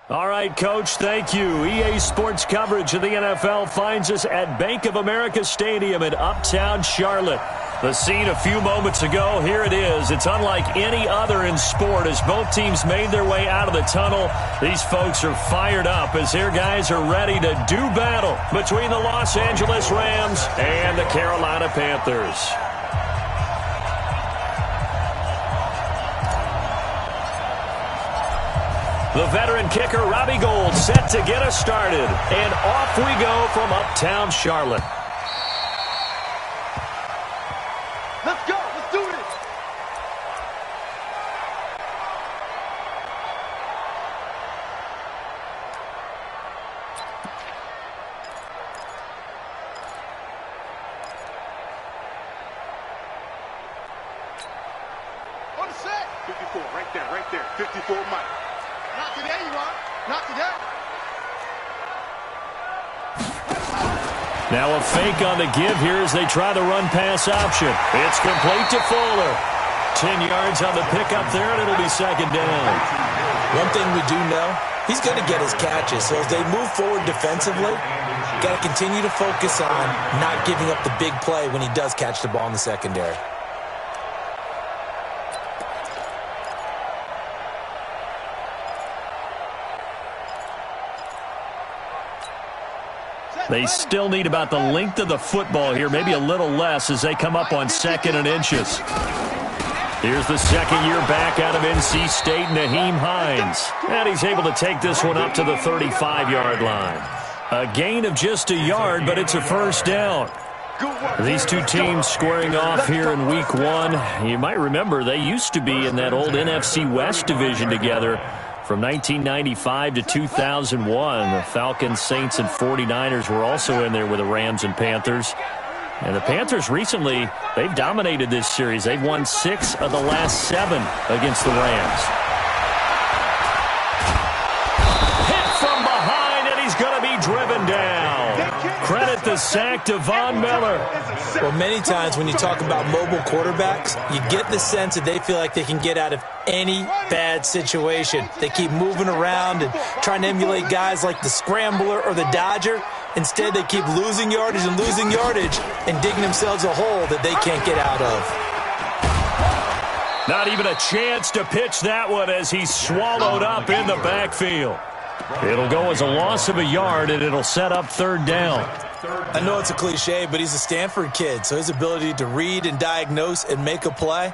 All right, Coach, thank you. EA Sports coverage of the NFL finds us at Bank of America Stadium in Uptown Charlotte. The scene a few moments ago, here it is. It's unlike any other in sport as both teams made their way out of the tunnel. These folks are fired up as their guys are ready to do battle between the Los Angeles Rams and the Carolina Panthers. The veteran kicker, Robbie Gould, set to get us started. And off we go from Uptown Charlotte. Let's go. Let's do this. On the set. 54, right there. 54, Mike. Not today, you are. Not today. Now a fake on the give here as they try the run-pass option. It's complete to Fuller. 10 yards on the pickup there, and it'll be second down. One thing we do know, he's going to get his catches. So as they move forward defensively, got to continue to focus on not giving up the big play when he does catch the ball in the secondary. They still need about the length of the football here, maybe a little less as they come up on 2nd and inches. Here's the second-year back out of NC State, Nyheim Hines. And he's able to take this one up to the 35-yard line. A gain of just a yard, but it's a first down. These two teams squaring off here in Week 1. You might remember they used to be in that old NFC West division together. From 1995 to 2001, the Falcons, Saints, and 49ers were also in there with the Rams and Panthers. And the Panthers recently, they've dominated this series. They've won 6 of the last 7 against the Rams. Hit from behind, and he's going to be driven down. Credit the sack to Von Miller. Well, many times when you talk about mobile quarterbacks, you get the sense that they feel like they can get out of any bad situation. They keep moving around and trying to emulate guys like the Scrambler or the Dodger. Instead, they keep losing yardage and digging themselves a hole that they can't get out of. Not even a chance to pitch that one as he's swallowed up in the backfield. It'll go as a loss of a yard, and it'll set up 3rd down. I know it's a cliche, but he's a Stanford kid, so his ability to read and diagnose and make a play,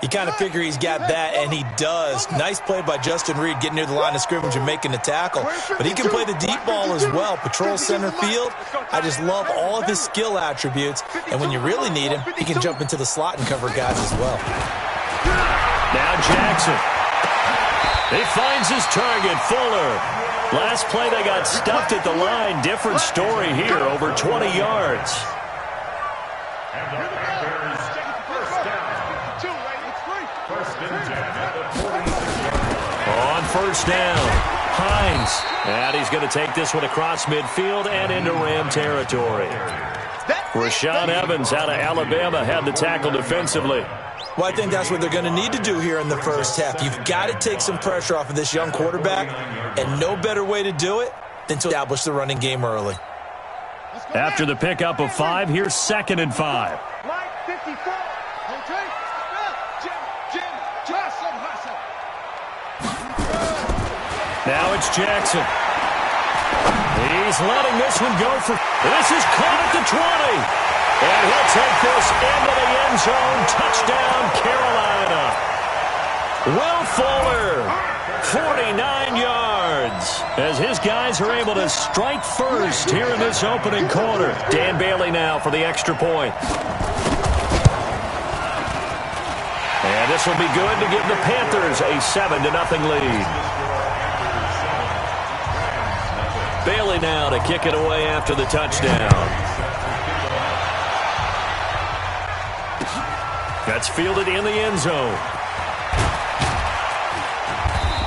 you kind of figure he's got that, and he does. Nice play by Justin Reed getting near the line of scrimmage and making the tackle. But he can play the deep ball as well. Patrol center field. I just love all of his skill attributes. And when you really need him, he can jump into the slot and cover guys as well. Now Jackson. He finds his target, Fuller. Last play they got stuffed at the line. Different story here, over 20 yards. On first down, Hines. And he's going to take this one across midfield and into Ram territory. Rashaan Evans out of Alabama had the tackle defensively. Well, I think that's what they're going to need to do here in the first half. You've got to take some pressure off of this young quarterback, and no better way to do it than to establish the running game early. After the pickup of 5, here's 2nd and 5. Now it's Jackson. He's letting this one go for... This is caught at the 20. And he'll take this into the end zone. Touchdown, Carolina. Will Fuller, 49 yards, as his guys are able to strike first here in this opening quarter. Dan Bailey now for the extra point. And this will be good to give the Panthers a 7-0 lead. Bailey now to kick it away after the touchdown. That's fielded in the end zone.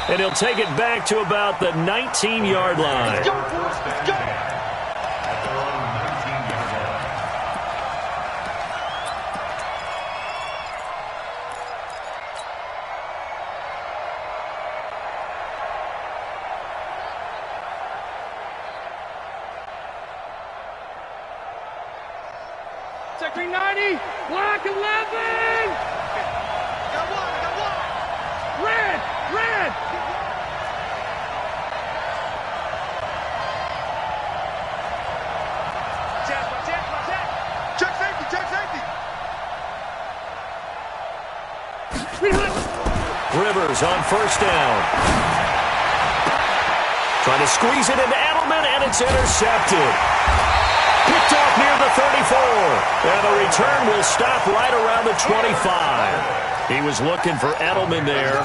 And he'll take it back to about the 19-yard line. check 390. Block 11. Got one. Red. Check safety. Rivers on first down. Trying to squeeze it into Edelman, and it's intercepted. Picked off near the 34. And the return will stop right around the 25. He was looking for Edelman there.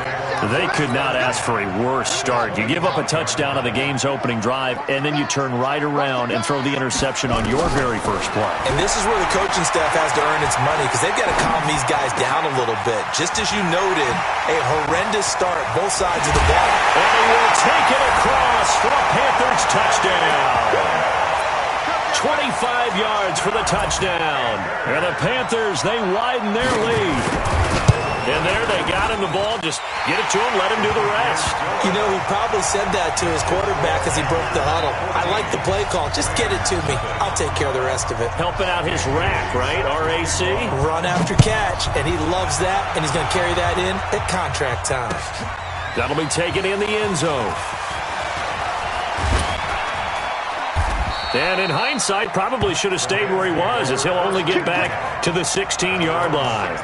They could not ask for a worse start. You give up a touchdown on the game's opening drive, and then you turn right around and throw the interception on your very first play. And this is where the coaching staff has to earn its money, because they've got to calm these guys down a little bit. Just as you noted, a horrendous start, both sides of the ball. And he will take it across for a Panthers touchdown. 25 yards for the touchdown. And the Panthers, they widen their lead. And there they got him the ball. Just get it to him, let him do the rest. You know, he probably said that to his quarterback as he broke the huddle. I like the play call. Just get it to me. I'll take care of the rest of it. Helping out his rack, right? RAC? Run after catch, and he loves that, and he's going to carry that in at contract time. That'll be taken in the end zone. And in hindsight, probably should have stayed where he was, as he'll only get back to the 16-yard line.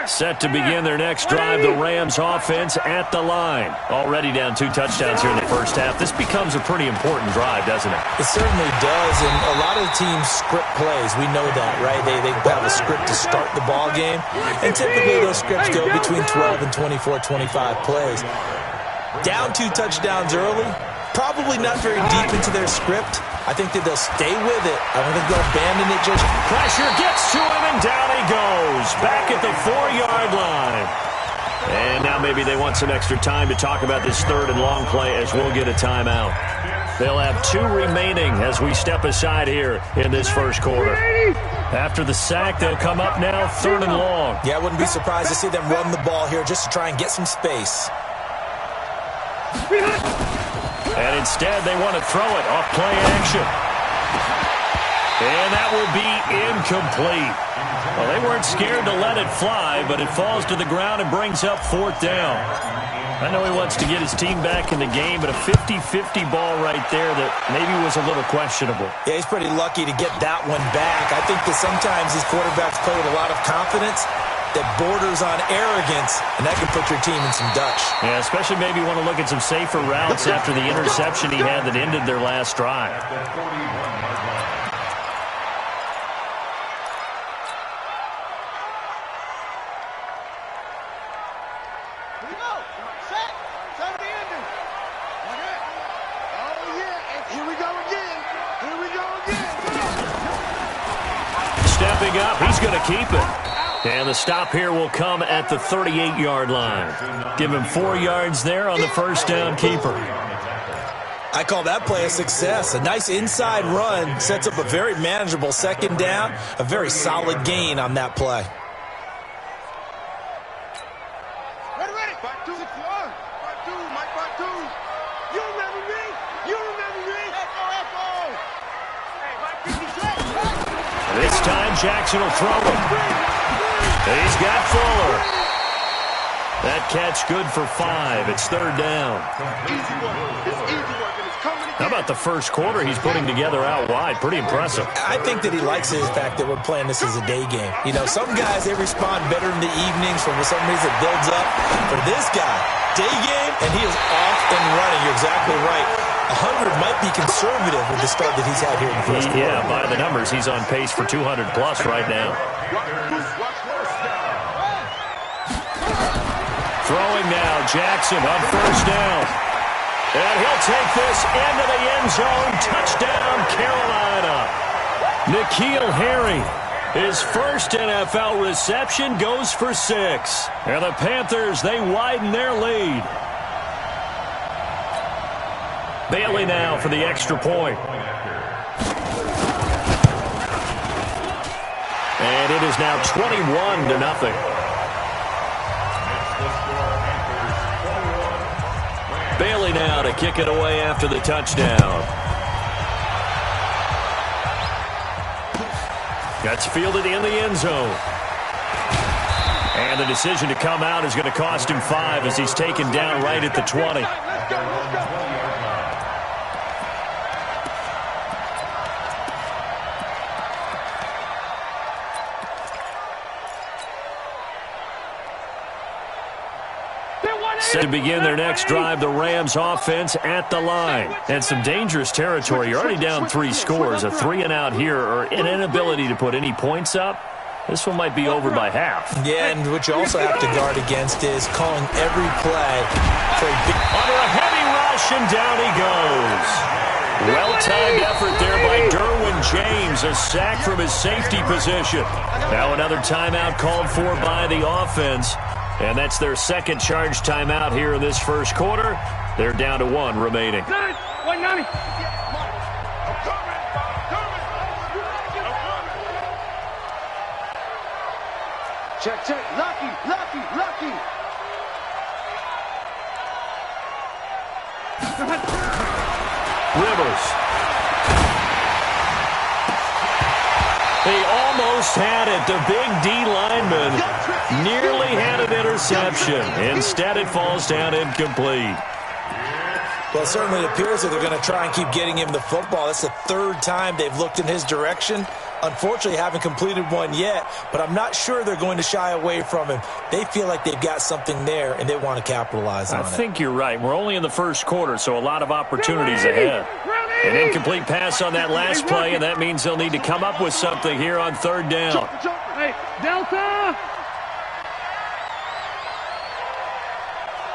Set to begin their next drive, the Rams offense at the line. Already down 2 touchdowns here in the first half. This becomes a pretty important drive, doesn't it? It certainly does, and a lot of the teams script plays. We know that, right? They have a script to start the ball game, and typically those scripts go between 12 and 24, 25 plays. Down 2 touchdowns early, probably not very deep into their script. I think that they'll stay with it. I don't think they'll abandon it just. Pressure gets to him, and down he goes. Back at the 4-yard line. And now maybe they want some extra time to talk about this third and long play, as we'll get a timeout. They'll have 2 remaining as we step aside here in this first quarter. After the sack, they'll come up now 3rd and long. Yeah, I wouldn't be surprised to see them run the ball here just to try and get some space. And instead, they want to throw it off play action. And that will be incomplete. Well, they weren't scared to let it fly, but it falls to the ground and brings up 4th down. I know he wants to get his team back in the game, but a 50-50 ball right there that maybe was a little questionable. Yeah, he's pretty lucky to get that one back. I think that sometimes these quarterbacks play with a lot of confidence that borders on arrogance, and that can put your team in some Dutch. Yeah, especially maybe want to look at some safer routes after the interception he had that ended their last drive. Here we go. Set. Set the ending. Like that. Oh, yeah. And here we go again. Stepping up, he's going to keep it. And the stop here will come at the 38-yard line. Give him 4 yards there on the first down keeper. I call that play a success. A nice inside run sets up a very manageable 2nd down. A very solid gain on that play. Ready. 5-2. 6-1. 5-2. Mike 5-2. You remember me? Echo. Hey, Mike 56. This time Jackson will throw it. He's got Fuller. That catch good for 5. It's 3rd down. Easy work. It's easy work, and it's coming again. How about the first quarter he's putting together out wide? Pretty impressive. I think that he likes the fact that we're playing this as a day game. You know, some guys, they respond better in the evenings. For some reason, it builds up. For this guy, day game, and he is off and running. You're exactly right. 100 might be conservative with the start that he's had here in the first quarter. Yeah, by the numbers, he's on pace for 200-plus right now. Throwing now, Jackson on first down. And he'll take this into the end zone. Touchdown, Carolina. N'Keal Harry, his first NFL reception, goes for 6. And the Panthers, they widen their lead. Bailey now for the extra point. And it is now 21-0. Bailey now to kick it away after the touchdown. That's fielded in the end zone. And the decision to come out is going to cost him 5 as he's taken down right at the 20. Set to begin their next drive, the Rams offense at the line. And some dangerous territory. You're already down 3 scores. A 3-and-out here or an inability to put any points up. This one might be over by half. Yeah, and what you also have to guard against is calling every play for a big... Under a heavy rush, and down he goes. Well-timed effort there by Derwin James. A sack from his safety position. Now another timeout called for by the offense. And that's their second charge timeout here in this first quarter. They're down to 1 remaining. Check, check. Lucky. Rivers. They almost had it. The big D lineman nearly had an interception. Instead, it falls down incomplete. Well, certainly it appears that they're going to try and keep getting him the football. That's the 3rd time they've looked in his direction. Unfortunately, haven't completed one yet, but I'm not sure they're going to shy away from him. They feel like they've got something there, and they want to capitalize on it. I think you're right. We're only in the first quarter, so a lot of opportunities ahead. An incomplete pass on that last play, and that means they'll need to come up with something here on 3rd down. Hey, Delta!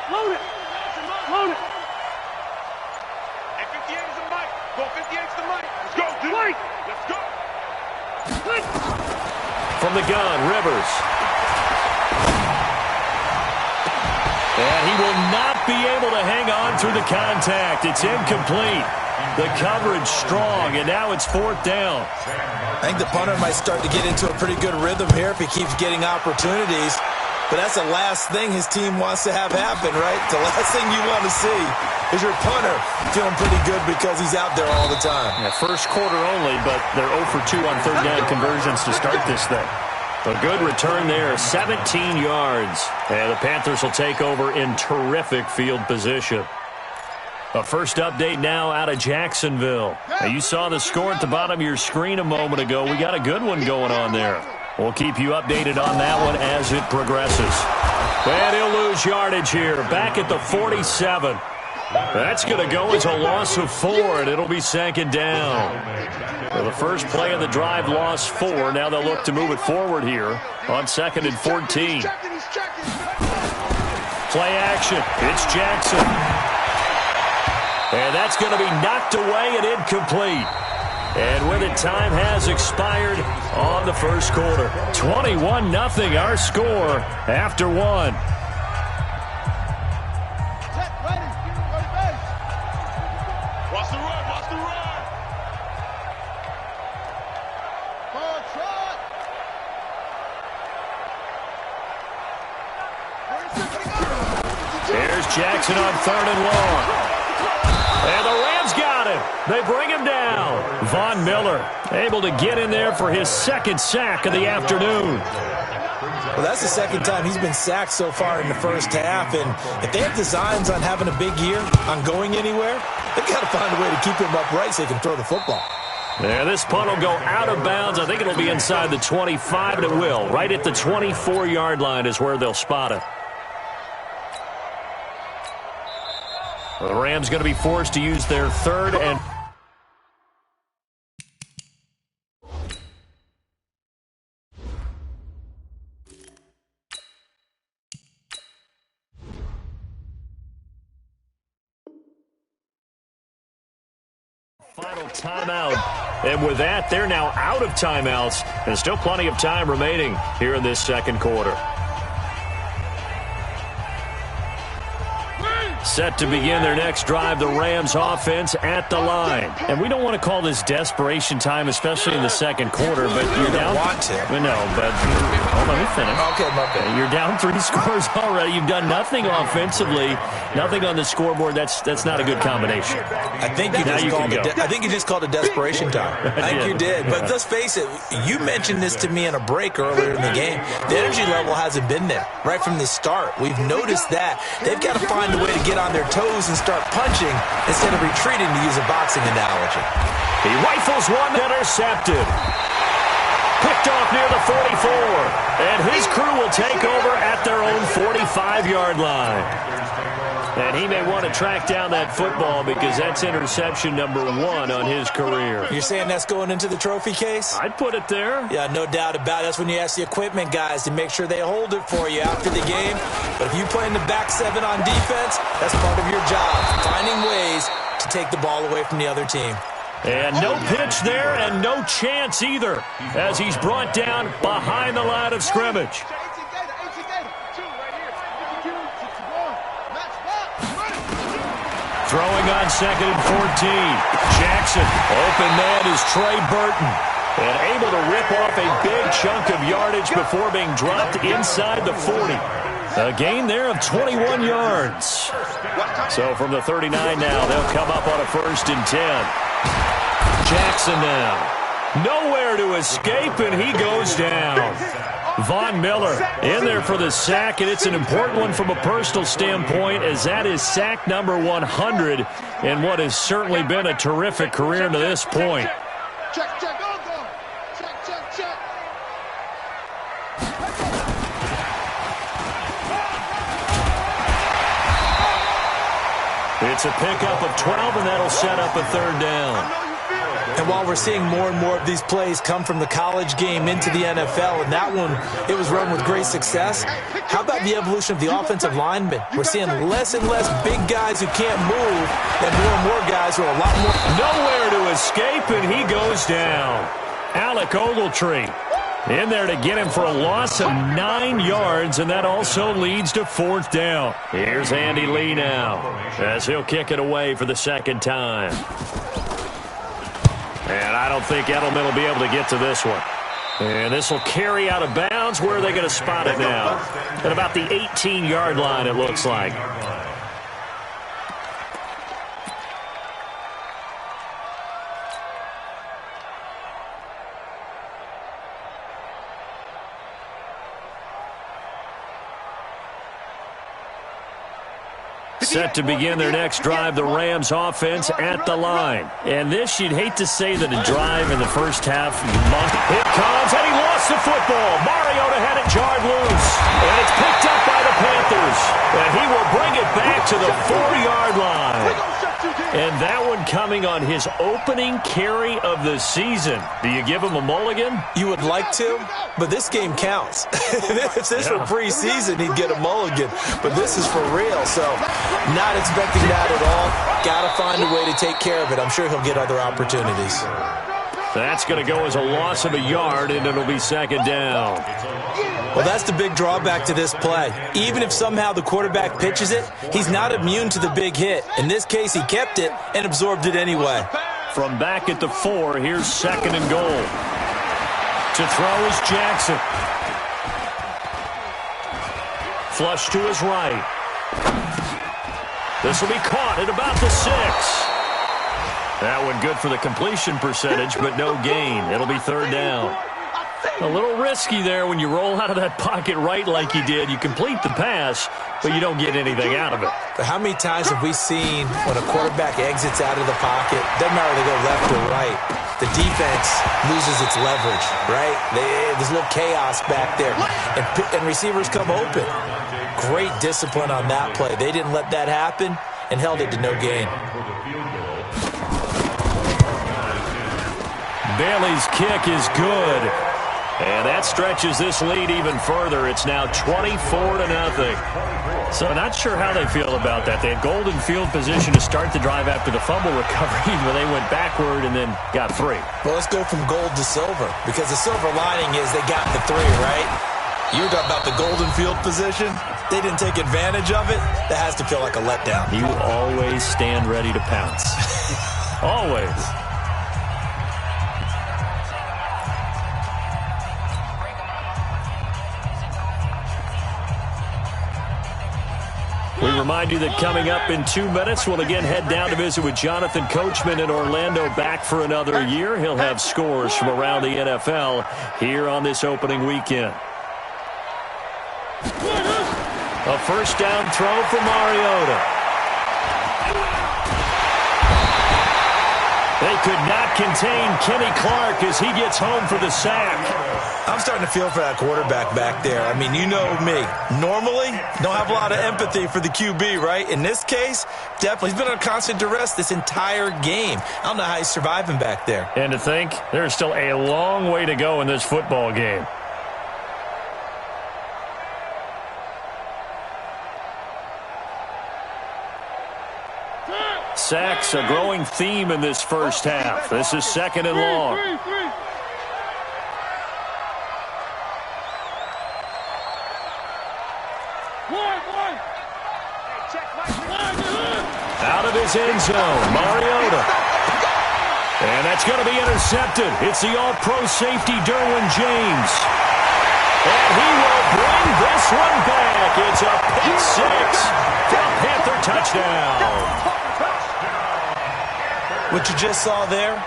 Load it! Load it! And 58 is the mic. Go, 58 is the mic. Let's go, dude. Mike! Let's go. From the gun, Rivers. And he will not be able to hang on through the contact. It's incomplete. The coverage strong, and now it's 4th down. I think the punter might start to get into a pretty good rhythm here if he keeps getting opportunities. But that's the last thing his team wants to have happen, right? The last thing you want to see is your punter feeling pretty good because he's out there all the time. Yeah, first quarter only, but they're 0 for 2 on 3rd down conversions to start this thing. A good return there, 17 yards. And the Panthers will take over in terrific field position. A first update now out of Jacksonville. Now, you saw the score at the bottom of your screen a moment ago. We got a good one going on there. We'll keep you updated on that one as it progresses. And he'll lose yardage here. Back at the 47. That's going to go as a loss of 4, and it'll be 2nd down. Well, the first play of the drive lost 4. Now they'll look to move it forward here on 2nd and 14. Play action. It's Jackson. And that's going to be knocked away and incomplete. And with it, time has expired on the first quarter. 21-0 our score after 1. Watch the run. There's Jackson on 3rd and long. And the Rams got him. They bring him down. Von Miller able to get in there for his 2nd sack of the afternoon. Well, that's the 2nd time he's been sacked so far in the first half. And if they have designs on having a big year, on going anywhere, they've got to find a way to keep him upright so they can throw the football. Yeah, this punt will go out of bounds. I think it'll be inside the 25, and it will. Right at the 24-yard line is where they'll spot it. The Rams going to be forced to use their 3rd and... final timeout. And with that, they're now out of timeouts. And still plenty of time remaining here in this second quarter. Set to begin their next drive, the Rams offense at the line. And we don't want to call this desperation time, especially in the second quarter, but you're down. Want to. No, but hold on, let me finish. Okay, my bad. You're down 3 scores already. You've done nothing offensively, nothing on the scoreboard. That's not a good combination. I think you just called it desperation time. I think you did. But let's face it, you mentioned this to me in a break earlier in the game. The energy level hasn't been there right from the start. We've noticed that. They've got to find a way to get on their toes and start punching instead of retreating, to use a boxing analogy. He rifles one, intercepted. Picked off near the 44. And his crew will take over at their own 45-yard line. And he may want to track down that football because that's interception number 1 on his career. You're saying that's going into the trophy case? I'd put it there. Yeah, no doubt about it. That's when you ask the equipment guys to make sure they hold it for you after the game. But if you play in the back 7 on defense, that's part of your job, finding ways to take the ball away from the other team. And no pitch there and no chance either as he's brought down behind the line of scrimmage. Throwing on 2nd and 14. Jackson, open man is Trey Burton. And able to rip off a big chunk of yardage before being dropped inside the 40. A gain there of 21 yards. So from the 39 now, they'll come up on a 1st and 10. Jackson now. Nowhere to escape, and he goes down. Von Miller in there for the sack, and it's an important one from a personal standpoint as that is sack number 100 in what has certainly been a terrific career to this point. Check, check, go, go. Check, check, check. It's a pickup of 12, and that'll set up a 3rd down. And while we're seeing more and more of these plays come from the college game into the NFL, and that one, it was run with great success, how about the evolution of the offensive linemen? We're seeing less and less big guys who can't move and more guys who are a lot more. Nowhere to escape, and he goes down. Alec Ogletree in there to get him for a loss of 9 yards, and that also leads to 4th down. Here's Andy Lee now as he'll kick it away for the 2nd time. And I don't think Edelman will be able to get to this one. And this will carry out of bounds. Where are they going to spot it now? At about the 18-yard line, it looks like. Set to begin their next drive, the Rams offense at the line. And this, you'd hate to say that a drive in the first half. Here comes, and he lost the football. Mariota had it jarred loose. And it's picked up by the Panthers. And he will bring it back to the 4-yard line. And that one coming on his opening carry of the season. Do you give him a mulligan? You would like to, but this game counts. If this were preseason, he'd get a mulligan. But this is for real, so not expecting that at all. Got to find a way to take care of it. I'm sure he'll get other opportunities. That's going to go as a loss of a yard, and it'll be 2nd down. Well, that's the big drawback to this play. Even if somehow the quarterback pitches it, he's not immune to the big hit. In this case, he kept it and absorbed it anyway. From back at the 4, here's 2nd and goal. To throw is Jackson. Flush to his right. This will be caught at about the 6. That one good for the completion percentage, but no gain. It'll be 3rd down. A little risky there when you roll out of that pocket right like you did. You complete the pass, but you don't get anything out of it. But how many times have we seen when a quarterback exits out of the pocket, doesn't matter if they go left or right, the defense loses its leverage, right? There's a little chaos back there, and receivers come open. Great discipline on that play. They didn't let that happen and held it to no gain. Bailey's kick is good. And that stretches this lead even further. It's now 24-0. So not sure how they feel about that. They had golden field position to start the drive after the fumble recovery, where they went backward and then got 3. Well, let's go from gold to silver, because the silver lining is they got the 3, right? You were talking about the golden field position. They didn't take advantage of it. That has to feel like a letdown. You always stand ready to pounce. Always. We remind you that coming up in 2 minutes, we'll again head down to visit with Jonathan Coachman in Orlando, back for another year. He'll have scores from around the NFL here on this opening weekend. A first down throw for Mariota. They could not contain Kenny Clark as he gets home for the sack. I'm starting to feel for that quarterback back there. I mean, you know me. Normally, don't have a lot of empathy for the QB, right? In this case, definitely. He's been under constant duress this entire game. I don't know how he's surviving back there. And to think, there's still a long way to go in this football game. Sacks, a growing theme in this first half. This is second and long. Out of his end zone, Mariota. And that's going to be intercepted. It's the all-pro safety, Derwin James. And he will bring this one back. It's a pick six. Panther touchdown. What you just saw there,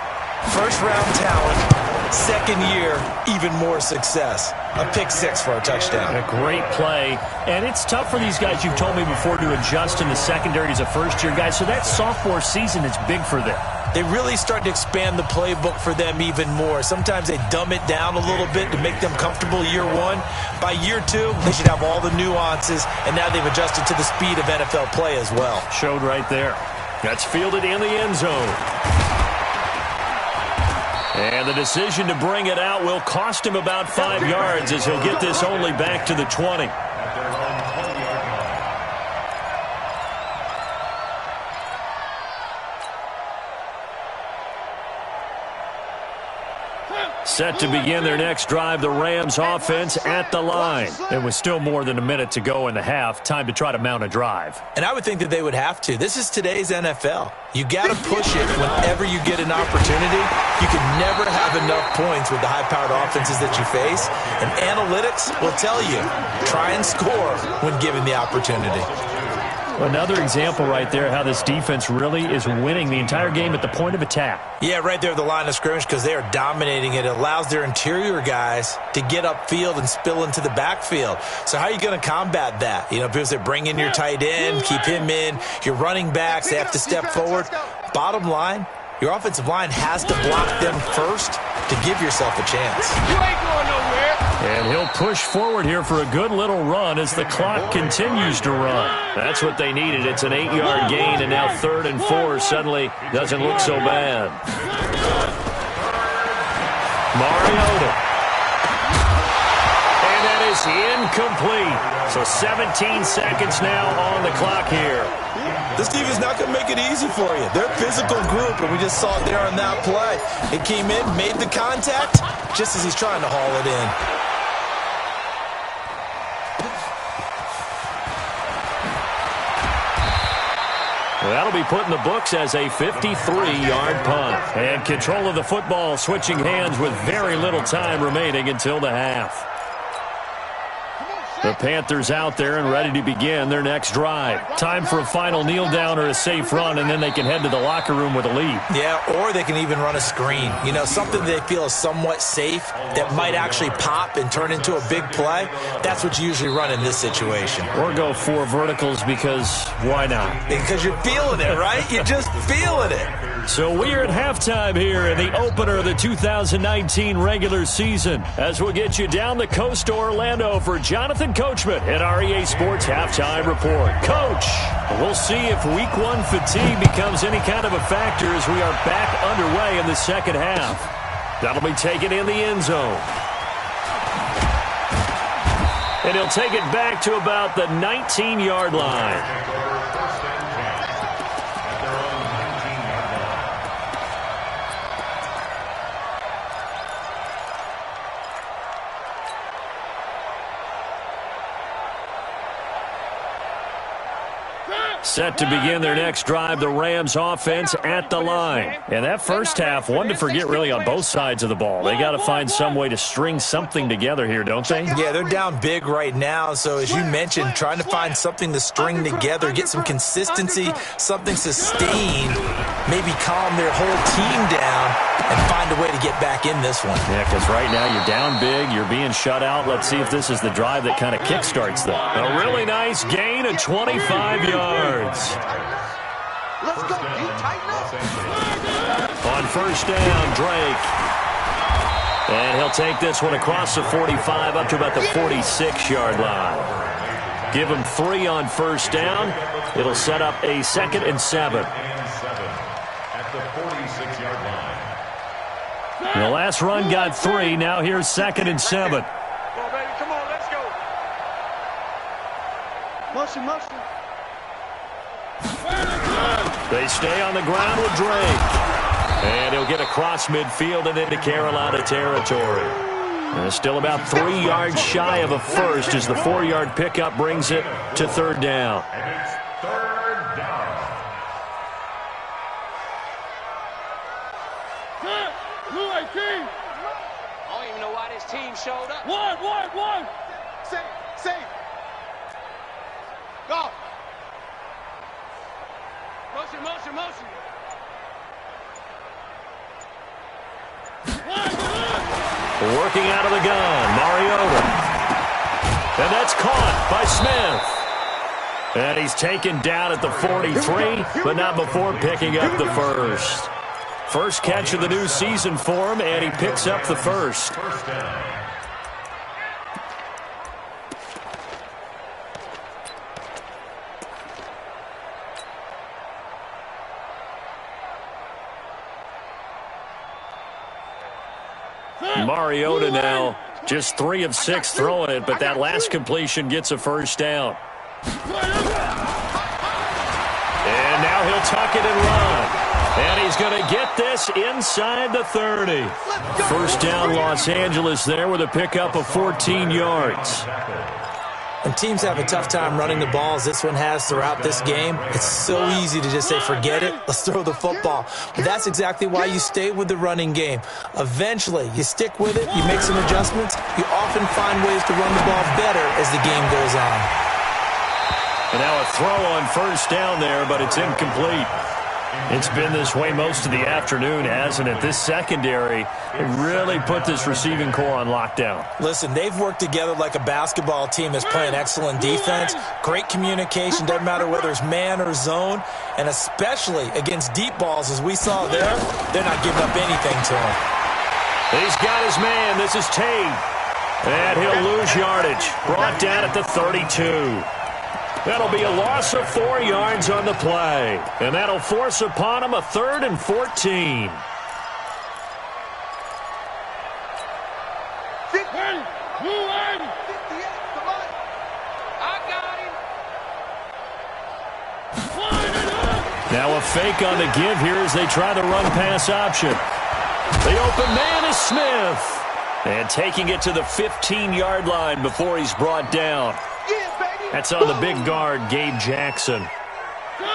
first-round talent, second year, even more success. A pick six for a touchdown. A great play. And it's tough for these guys, you've told me before, to adjust in the secondary as a first-year guy. So that sophomore season is big for them. They really start to expand the playbook for them even more. Sometimes they dumb it down a little bit to make them comfortable year one. By year two, they should have all the nuances, and now they've adjusted to the speed of NFL play as well. Showed right there. That's fielded in the end zone. And the decision to bring it out will cost him about 5 yards as he'll get this only back to the 20. Set to begin their next drive, the Rams offense at the line. It was still more than a minute to go in the half. Time to try to mount a drive. And I would think that they would have to. This is today's NFL. You got to push it whenever you get an opportunity. You can never have enough points with the high-powered offenses that you face. And analytics will tell you, try and score when given the opportunity. Another example right there how this defense really is winning the entire game at the point of attack. Yeah, right there at the line of scrimmage because they are dominating it. It allows their interior guys to get upfield and spill into the backfield. So how are you going to combat that? You know, people say bring in your tight end, keep him in. Your running backs, they have to step forward. Bottom line, your offensive line has to block them first to give yourself a chance. You ain't going nowhere. And he'll push forward here for a good little run as the clock continues to run. That's what they needed. It's an 8-yard gain, and now 3rd and 4 suddenly doesn't look so bad. Mariota. And that is incomplete. So 17 seconds now on the clock here. This team is not going to make it easy for you. They're a physical group, and we just saw it there on that play. It came in, made the contact, just as he's trying to haul it in. That'll be put in the books as a 53-yard punt. And control of the football switching hands with very little time remaining until the half. The Panthers out there and ready to begin their next drive. Time for a final kneel down or a safe run, and then they can head to the locker room with a lead. Yeah, or they can even run a screen. You know, something they feel is somewhat safe that might actually pop and turn into a big play. That's what you usually run in this situation. Or go 4 verticals because why not? Because you're feeling it, right? You're just feeling it. So we are at halftime here in the opener of the 2019 regular season as we'll get you down the coast to Orlando for Jonathan Coachman at our EA Sports Halftime Report. Coach, we'll see if week 1 fatigue becomes any kind of a factor as we are back underway in the second half. That'll be taken in the end zone. And he'll take it back to about the 19-yard line. Set to begin their next drive, the Rams offense at the line. And that first half, one to forget really on both sides of the ball. They got to find some way to string something together here, don't they? Yeah, they're down big right now. So as you mentioned, trying to find something to string together, get some consistency, something sustained, maybe calm their whole team down and find a way to get back in this one. Yeah, because right now you're down big, you're being shut out. Let's see if this is the drive that kind of kickstarts them. A really nice gain of 25 yards. Let's go. You tighten up. On first down, Drake. And he'll take this one across the 45 up to about the 46-yard line. Give him 3 on first down. It'll set up a 2nd and 7. At the 46-yard line. The last run got 3. Now here's 2nd and 7. Come on, baby. Come on. Let's go. Motion, motion. They stay on the ground with Drake. And he'll get across midfield and into Carolina territory. And still about 3 yards shy of a first as the 4-yard pickup brings it to 3rd down. And it's 3rd down. Blue 18. I don't even know why this team showed up. One. Safe. Go. Motion. Working out of the gun, Mariota. And that's caught by Smith. And he's taken down at the 43, but not before picking up the first. First catch of the new season for him, and he picks up the first. First down. Mariota now just 3 of 6 throwing it, but that last completion gets a first down. And now he'll tuck it and run. And he's going to get this inside the 30. First down Los Angeles there with a pickup of 14 yards. When teams have a tough time running the ball, as this one has throughout this game, it's so easy to just say, forget it, let's throw the football. But that's exactly why you stay with the running game. Eventually, you stick with it, you make some adjustments, you often find ways to run the ball better as the game goes on. And now a throw on first down there, but it's incomplete. It's been this way most of the afternoon, hasn't it? This secondary really put this receiving core on lockdown. Listen, they've worked together like a basketball team that's playing excellent defense. Great communication, doesn't matter whether it's man or zone. And especially against deep balls, as we saw there, they're not giving up anything to him. He's got his man. This is Tate. And he'll lose yardage. Brought down at the 32. That'll be a loss of 4 yards on the play. And that'll force upon him a 3rd and 14. Now a fake on the give here as they try the run-pass option. The open man is Smith. And taking it to the 15-yard line before he's brought down. That's on the big guard, Gabe Jackson.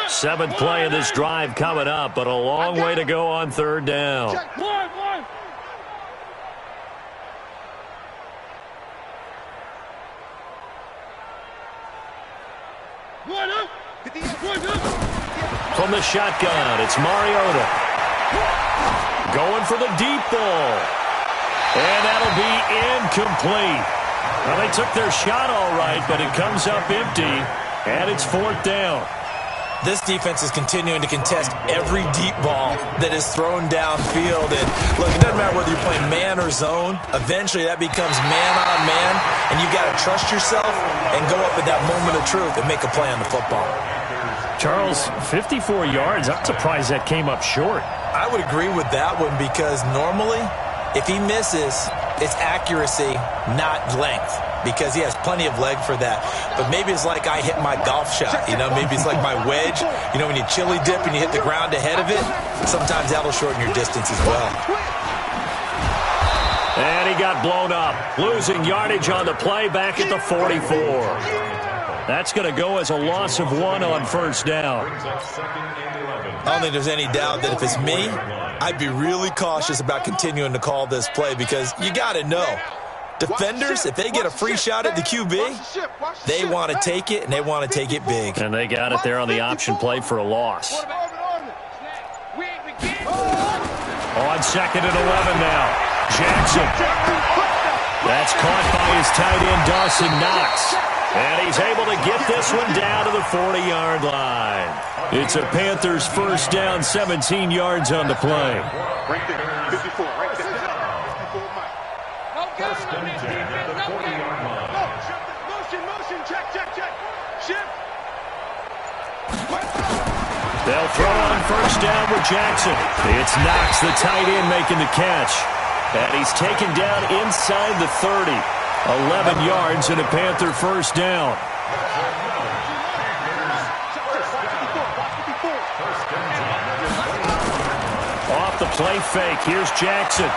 7th play of this drive coming up, but a long way to go on 3rd down. From the shotgun, it's Mariota. Going for the deep ball. And that'll be incomplete. Well, they took their shot all right, but it comes up empty, and it's 4th down. This defense is continuing to contest every deep ball that is thrown downfield. And look, it doesn't matter whether you're playing man or zone. Eventually, that becomes man on man, and you've got to trust yourself and go up at that moment of truth and make a play on the football. Charles, 54 yards. I'm surprised that came up short. I would agree with that one because normally, if he misses, it's accuracy, not length, because he has plenty of leg for that. But maybe it's like I hit my golf shot, you know, maybe it's like my wedge. You know, when you chili dip and you hit the ground ahead of it, sometimes that'll shorten your distance as well. And he got blown up, losing yardage on the play back at the 44. That's going to go as a loss of 1 on first down. I don't think there's any doubt that if it's me, I'd be really cautious about continuing to call this play because you got to know, defenders, if they get a free shot at the QB, they want to take it, and they want to take it big. And they got it there on the option play for a loss. On second and 11 now. Jackson. That's caught by his tight end, Dawson Knox. And he's able to get this one down to the 40-yard line. It's a Panthers first down, 17 yards on the play. Right there, 54, right there. 54, Mike. First and 10 at the 40-yard line. Motion, check. Shift. They'll throw on first down with Jackson. It's Knox, the tight end, making the catch. And he's taken down inside the 30. 11 yards and a Panther first down. Off the play fake. Here's Jackson.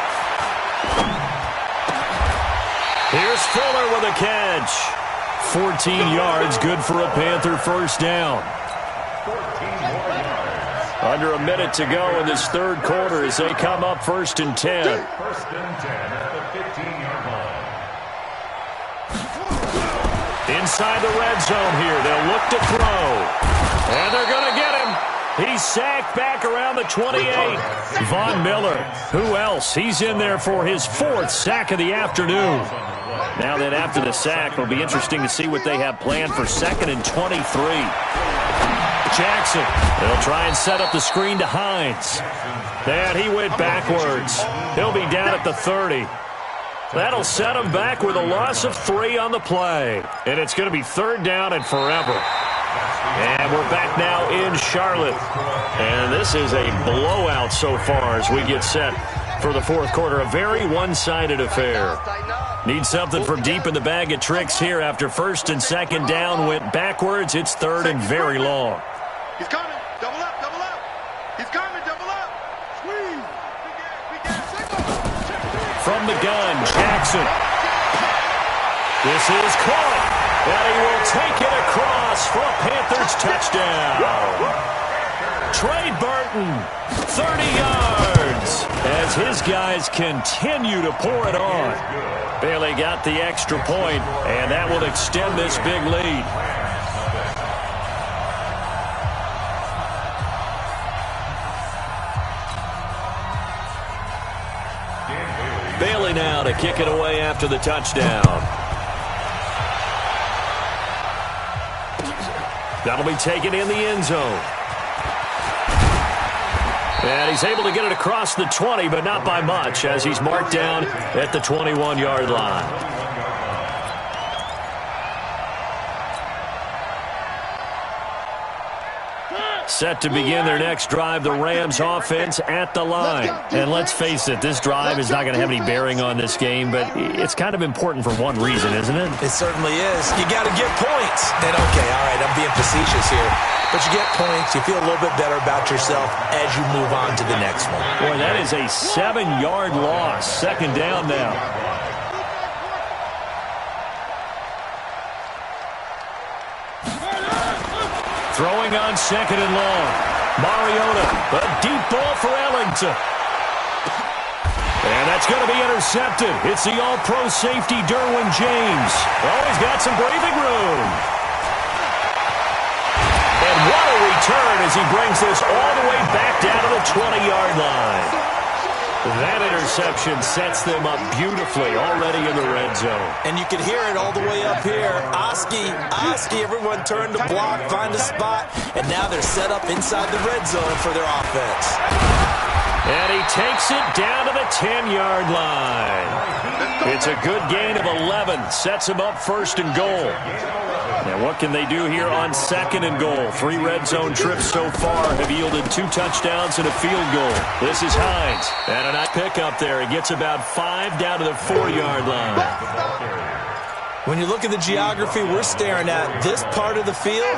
Here's Fuller with a catch. 14 yards, good for a Panther first down. Under a minute to go in this third quarter as they come up first and 10. First and 10 at the 15-yard line. Inside the red zone here. They'll look to throw. And they're going to get him. He's sacked back around the 28. Von Miller. Who else? He's in there for his 4th sack of the afternoon. Now then, after the sack, it'll be interesting to see what they have planned for second and 23. Jackson. They'll try and set up the screen to Hines. And he went backwards. He'll be down at the 30. That'll set him back with a loss of 3 on the play. And it's going to be third down and forever. And we're back now in Charlotte. And this is a blowout so far as we get set for the fourth quarter. A very one-sided affair. Need something from deep in the bag of tricks here after first and second down went backwards. It's third and very long. He's coming. Double up. He's coming. Double up. Squeeze. From the gun, Jackson. This is caught. And he will take it across for a Panthers touchdown. Trey Burton, 30 yards, as his guys continue to pour it on. Bailey got the extra point, and that will extend this big lead. Bailey now to kick it away after the touchdown. That'll be taken in the end zone. And he's able to get it across the 20, but not by much, as he's marked down at the 21-yard line. Set to begin their next drive, the Rams offense at the line. And let's face it, this drive is not going to have any bearing on this game, but it's kind of important for one reason, isn't it? It certainly is. You got to get points. And okay, all right, I'm being facetious here. But you get points, you feel a little bit better about yourself as you move on to the next one. Boy, that is a 7-yard loss. Second down now. Throwing on second and long. Mariota, a deep ball for Ellington. And that's going to be intercepted. It's the all-pro safety, Derwin James. Oh, he's got some breathing room. And what a return as he brings this all the way back down to the 20-yard line. That interception sets them up beautifully already in the red zone. And you can hear it all the way up here. Oski, everyone turned to block, find a spot, and now they're set up inside the red zone for their offense. And he takes it down to the 10-yard line. It's a good gain of 11. Sets him up first and goal. Now what can they do here on second and goal? 3 red zone trips so far have yielded 2 touchdowns and a field goal. This is Hines. And a nice pickup there. He gets about 5 down to the 4-yard line. When you look at the geography we're staring at, this part of the field,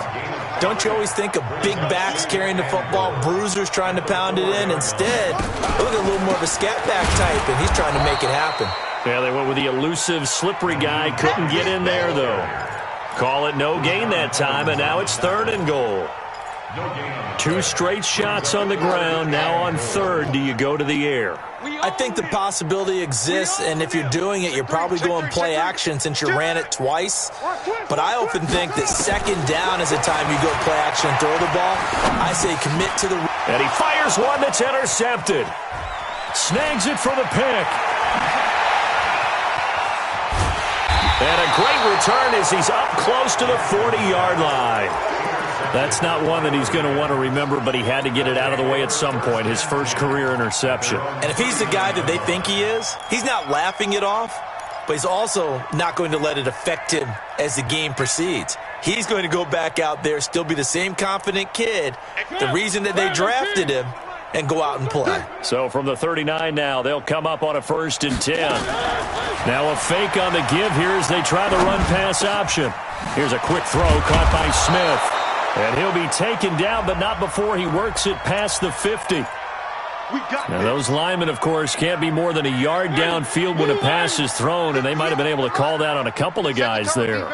don't you always think of big backs carrying the football, bruisers trying to pound it in? Instead, look at a little more of a scat back type, and he's trying to make it happen. Yeah, they went with the elusive, slippery guy. Couldn't get in there, though. Call it no gain that time, and now it's 3rd and goal. 2 straight shots on the ground. Now on 3rd, do you go to the air? I think the possibility exists, and if you're doing it, you're probably going play action since you ran it twice. But I often think that 2nd down is the time you go play action and throw the ball. I say commit to the... And he fires one that's intercepted. Snags it for the pick. And a great return as he's up close to the 40-yard line. That's not one that he's going to want to remember, but he had to get it out of the way at some point, his first career interception. And if he's the guy that they think he is, he's not laughing it off, but he's also not going to let it affect him as the game proceeds. He's going to go back out there, still be the same confident kid, the reason that they drafted him, and go out and play. So from the 39 now, they'll come up on a 1st and 10. Now a fake on the give here as they try the run-pass option. Here's a quick throw caught by Smith. And he'll be taken down, but not before he works it past the 50. Now those linemen, of course, can't be more than a yard downfield when a pass is thrown, and they might have been able to call that on a couple of guys there.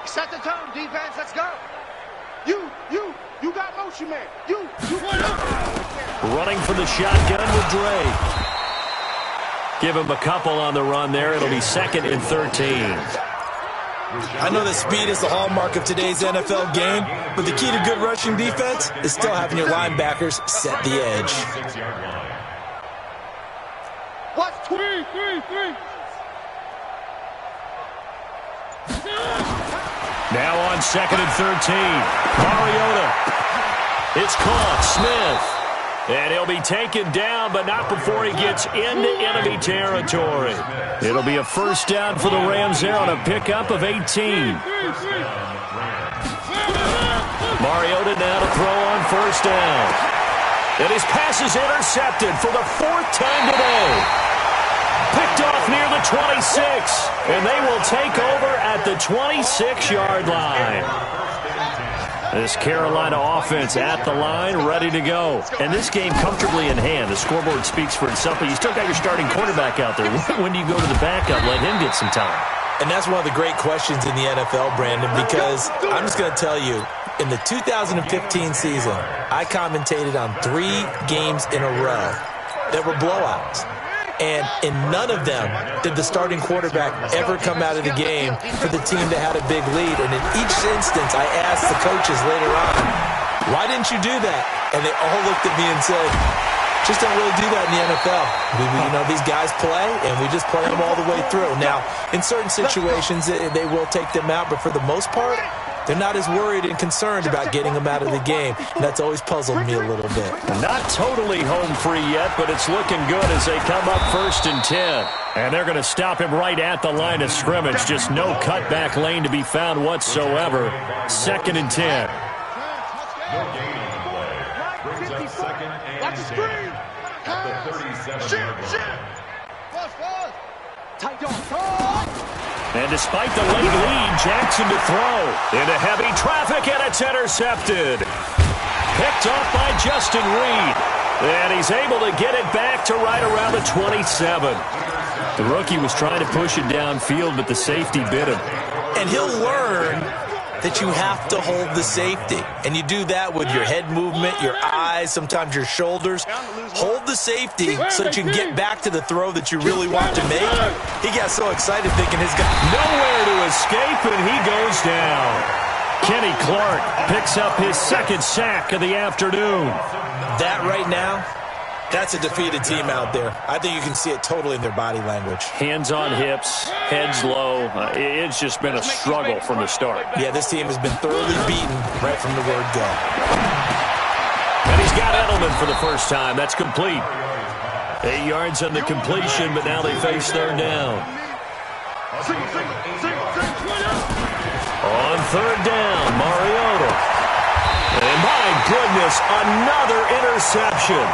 Set the tone, defense. Let's go. You got motion, man. You. Running for the shotgun with Dre. Give him a couple on the run there. It'll be 2nd and 13. I know that speed is the hallmark of today's NFL game, but the key to good rushing defense is still having your linebackers set the edge. What's 3. Now on 2nd and 13. Mariota. It's caught. Smith. And he'll be taken down, but not before he gets into enemy territory. It'll be a 1st down for the Rams there on a pickup of 18. Mariota now to throw on 1st down. And his pass is intercepted for the 4th time today. Picked off near the 26. And they will take over at the 26-yard line. This Carolina offense at the line, ready to go. And this game comfortably in hand. The scoreboard speaks for itself, but you still got your starting quarterback out there. When do you go to the backup? Let him get some time. And that's one of the great questions in the NFL, Brandon, because I'm just going to tell you, in the 2015 season, I commentated on 3 games in a row that were blowouts. And in none of them did the starting quarterback ever come out of the game for the team that had a big lead. And in each instance, I asked the coaches later on, why didn't you do that? And they all looked at me and said, just don't really do that in the NFL. These guys play, and we just play them all the way through. Now, in certain situations, they will take them out, but for the most part, they're not as worried and concerned about getting them out of the game. And that's always puzzled me a little bit. Not totally home free yet, but it's looking good as they come up 1st and 10. And they're going to stop him right at the line of scrimmage. Just no cutback lane to be found whatsoever. 2nd and 10. No gain on the play. Brings up 2nd and 10. At the 37-yard line. Tight dog. And despite the late lead, Jackson to throw. Into heavy traffic, and it's intercepted. Picked off by Justin Reed. And he's able to get it back to right around the 27. The rookie was trying to push it downfield, but the safety bit him. And he'll learn that you have to hold the safety. And you do that with your head movement, your eyes, sometimes your shoulders. Hold the safety so that you can get back to the throw that you really want to make. He got so excited thinking his guy... Nowhere to escape, and he goes down. Kenny Clark picks up his 2nd sack of the afternoon. That right now, that's a defeated team out there. I think you can see it totally in their body language. Hands on hips, heads low. It's just been a struggle from the start. Yeah, this team has been thoroughly beaten right from the word go. And he's got Edelman for the first time. That's complete. 8 yards on the completion, but now they face 3rd down. On 3rd down, Mariota. And my goodness, another interception.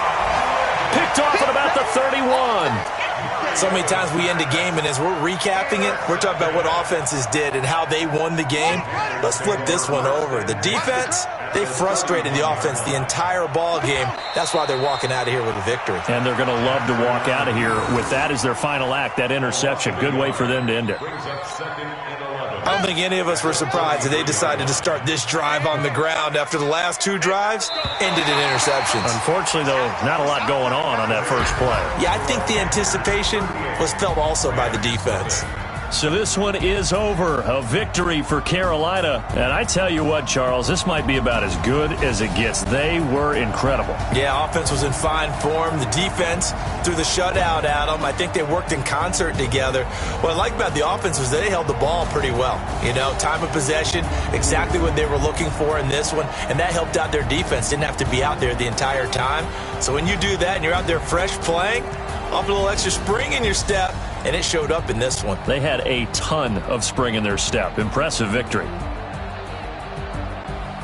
Picked off at about the 31. So many times we end a game, and as we're recapping it, we're talking about what offenses did and how they won the game. Let's flip this one over. The defense, they frustrated the offense the entire ball game. That's why they're walking out of here with a victory. And they're going to love to walk out of here with that as their final act, that interception. Good way for them to end it. Brings up 2nd and 11. I don't think any of us were surprised that they decided to start this drive on the ground after the last 2 drives ended in interceptions. Unfortunately, though, not a lot going on that first play. Yeah, I think the anticipation was felt also by the defense. So this one is over. A victory for Carolina. And I tell you what, Charles, this might be about as good as it gets. They were incredible. Yeah, offense was in fine form. The defense threw the shutout at them. I think they worked in concert together. What I like about the offense was they held the ball pretty well. You know, time of possession, exactly what they were looking for in this one. And that helped out their defense. Didn't have to be out there the entire time. So when you do that and you're out there fresh playing, off a little extra spring in your step, and it showed up in this one. They had a ton of spring in their step. Impressive victory.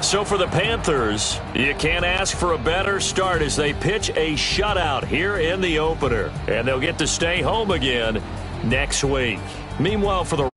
So for the Panthers, you can't ask for a better start as they pitch a shutout here in the opener. And they'll get to stay home again next week. Meanwhile, for the